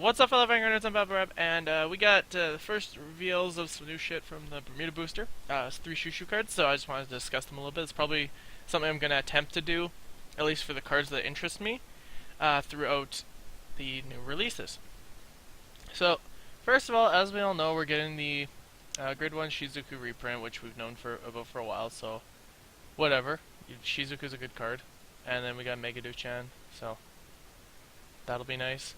What's up, fellow Vanguard nerds? I'm Babblerab, and we got the first reveals of some new shit from the Bermuda booster. It's 3 Chouchou cards, so I just wanted to discuss them a little bit. It's probably something I'm going to attempt to do, at least for the cards that interest me, throughout the new releases. So, first of all, as we all know, we're getting the Grade 1 Shizuku reprint, which we've known about for a while, so whatever. Shizuku's a good card. And then we got Megaduchan, so that'll be nice.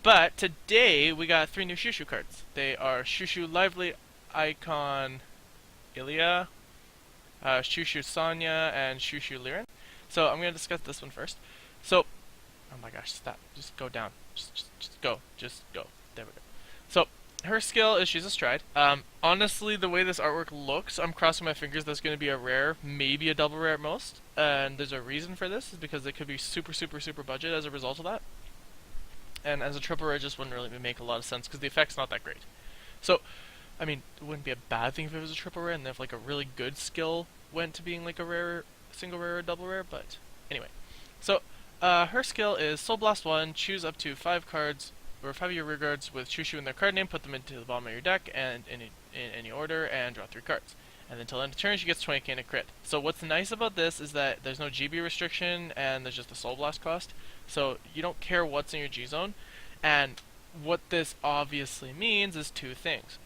But today we got 3 new Chouchou cards. They are Chouchou Lively Icon Ilya, Chouchou Sonya, and Chouchou Liren. So I'm going to discuss this one first. So, oh my gosh, stop. Just go down. Just go. Just go. There we go. So, her skill is she's a stride. Honestly, the way this artwork looks, I'm crossing my fingers that's going to be a rare, maybe a double rare at most. And there's a reason for this, is because it could be super budget as a result of that. And as a triple rare, it just wouldn't really make a lot of sense because the effect's not that great. So, I mean, it wouldn't be a bad thing if it was a triple rare and if like a really good skill went to being like a rare, single rare or double rare, but anyway. So, her skill is Soul Blast 1, choose up to 5 cards, or 5 of your rear guards with Chouchou in their card name, put them into the bottom of your deck and in any order, and draw 3 cards. And until end of turn, she gets 20k in a crit. So what's nice about this is that there's no GB restriction, and there's just the Soul Blast cost. So you don't care what's in your G zone. And what this obviously means is 2 things.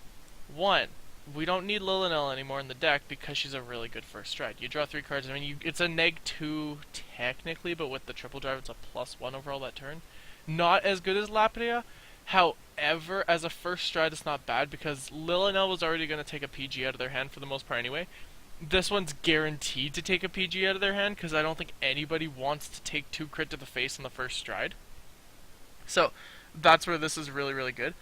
1, we don't need Lilynell anymore in the deck because she's a really good first stride. You draw 3 cards. I mean, it's a -2 technically, but with the triple drive, it's a +1 overall that turn. Not as good as Lapria. However, as a first stride, it's not bad because Lilynell was already going to take a PG out of their hand for the most part anyway. This one's guaranteed to take a PG out of their hand because I don't think anybody wants to take 2 crit to the face on the first stride. So, that's where this is really good.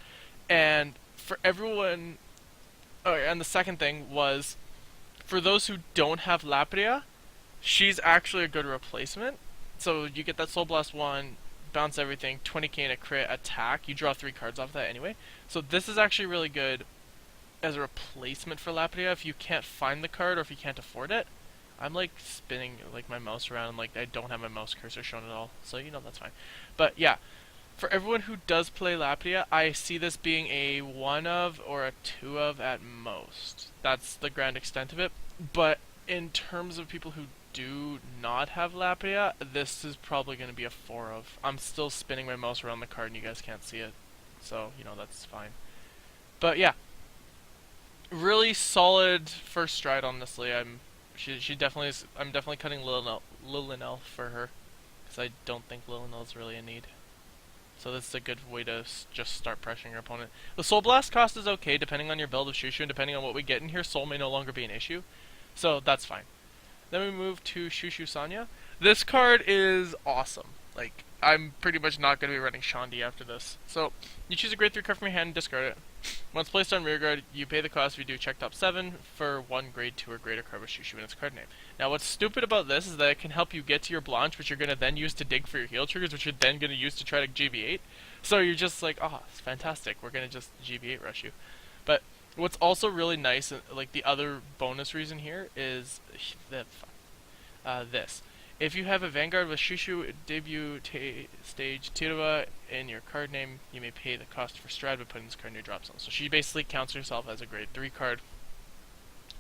And for everyone... Oh, and the second thing was, for those who don't have Lapria, she's actually a good replacement. So you get that Soul Blast 1, bounce everything, 20k in a crit, attack, you draw 3 cards off that anyway. So this is actually really good as a replacement for Lapria if you can't find the card or if you can't afford it. I'm like spinning like my mouse around, like I don't have my mouse cursor shown at all, so you know that's fine. But yeah, for everyone who does play Lapria, I see this being a 1 of or a 2 of at most. That's the grand extent of it. But in terms of people who do not have Lapria, this is probably going to be a 4 of. I'm still spinning my mouse around the card and you guys can't see it, so you know that's fine. But yeah, really solid first stride. Honestly, she definitely is. I'm definitely cutting Lilynell for her because I don't think Lilynell is really a need. So this is a good way to just start pressuring your opponent. The Soul Blast cost is okay depending on your build of Chouchou and depending on what we get in here. Soul may no longer be an issue, so that's fine. Then we move to Chouchou Sonya. This card is awesome. Like, I'm pretty much not going to be running Shandi after this. So, you choose a grade 3 card from your hand and discard it. Once placed on rearguard, you pay the cost if you do check top 7 for 1 grade 2 or greater card with Chouchou in its card name. Now, what's stupid about this is that it can help you get to your Blanche, which you're going to then use to dig for your heal triggers, which you're then going to use to try to GB8. So you're just like, oh, it's fantastic. We're going to just GB8 rush you. But what's also really nice, like the other bonus reason here, is this. If you have a Vanguard with Chouchou debut stage Tirua in your card name, you may pay the cost for stride by putting this card in your drop zone. So she basically counts herself as a grade 3 card,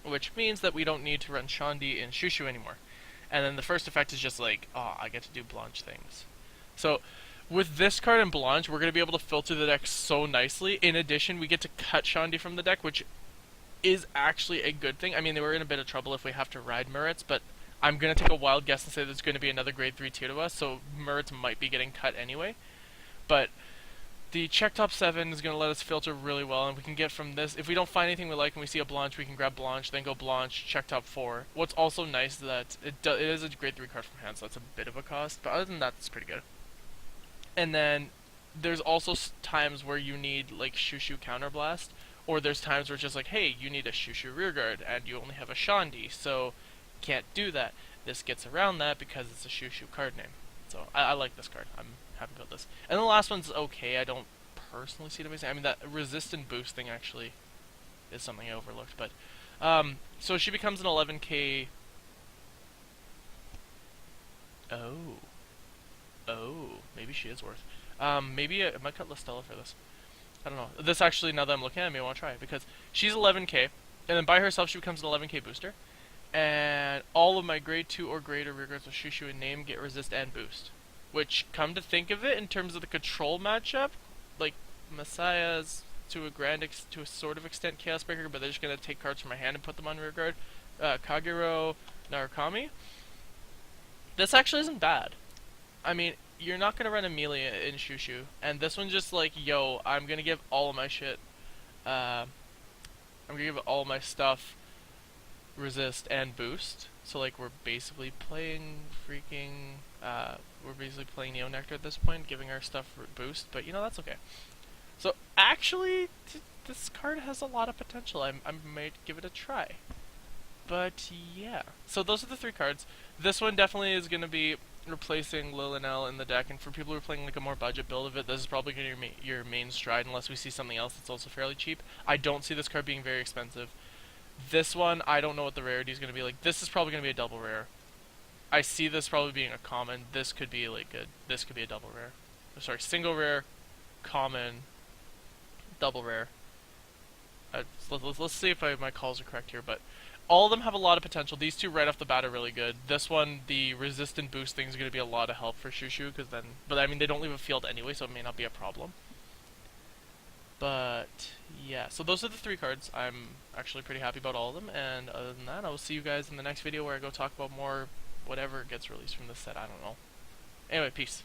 which means that we don't need to run Shandi in Chouchou anymore. And then the first effect is just like, oh, I get to do Blanche things. So with this card and Blanche, we're going to be able to filter the deck so nicely. In addition, we get to cut Shandi from the deck, which is actually a good thing. I mean, we're in a bit of trouble if we have to ride Murats, but I'm going to take a wild guess and say there's going to be another grade 3 tier to us, so Murats might be getting cut anyway. But the check top 7 is going to let us filter really well, and we can get from this, if we don't find anything we like and we see a Blanche, we can grab Blanche, then go Blanche, check top 4. What's also nice is that it is a grade 3 card from hand, so that's a bit of a cost, but other than that, it's pretty good. And then there's also times where you need like Chouchou Counterblast, or there's times where it's just like, hey, you need a Chouchou Rearguard, and you only have a Shandi, so can't do that. This gets around that because it's a Chouchou card name. So I like this card. I'm happy about this. And the last one's okay. I don't personally see it amazing. I mean, that resistant boost thing actually is something I overlooked. But so she becomes an 11k. Oh, maybe she is worth. Maybe I might cut Listella for this. I don't know. This actually, now that I'm looking at it, I want to try it because she's 11k, and then by herself she becomes an 11k booster. And all of my grade 2 or greater regards of Chouchou and name get resist and boost. Which, come to think of it, in terms of the control matchup, like Messiah's to a sort of extent Chaos Breaker, but they're just gonna take cards from my hand and put them on rear guard. Kagero, Narukami. This actually isn't bad. I mean, you're not gonna run Amelia in Chouchou, and this one's just like, yo, I'm gonna give all of my shit. I'm gonna give all my stuff resist and boost. So like we're basically playing we're basically playing Neo Nectar at this point, giving our stuff boost. But you know that's okay. So actually, this card has a lot of potential. I might give it a try. But yeah, so those are the 3 cards. This one definitely is gonna be replacing Lillinell in the deck, and for people who are playing like a more budget build of it, this is probably going to be your main stride unless we see something else that's also fairly cheap. I don't see this card being very expensive. This one, I don't know what the rarity is going to be like. This is probably going to be a double rare. I see this probably being a common. This could be like this could be a double rare. Sorry, single rare, common, double rare. Let's see if my calls are correct here, but all of them have a lot of potential. These 2 right off the bat are really good. This one, the resistant boost thing is going to be a lot of help for Chouchou, but I mean they don't leave a field anyway, so it may not be a problem. But yeah, so those are the 3 cards. I'm actually pretty happy about all of them, and other than that, I will see you guys in the next video where I go talk about more whatever gets released from this set. I don't know. Anyway, peace.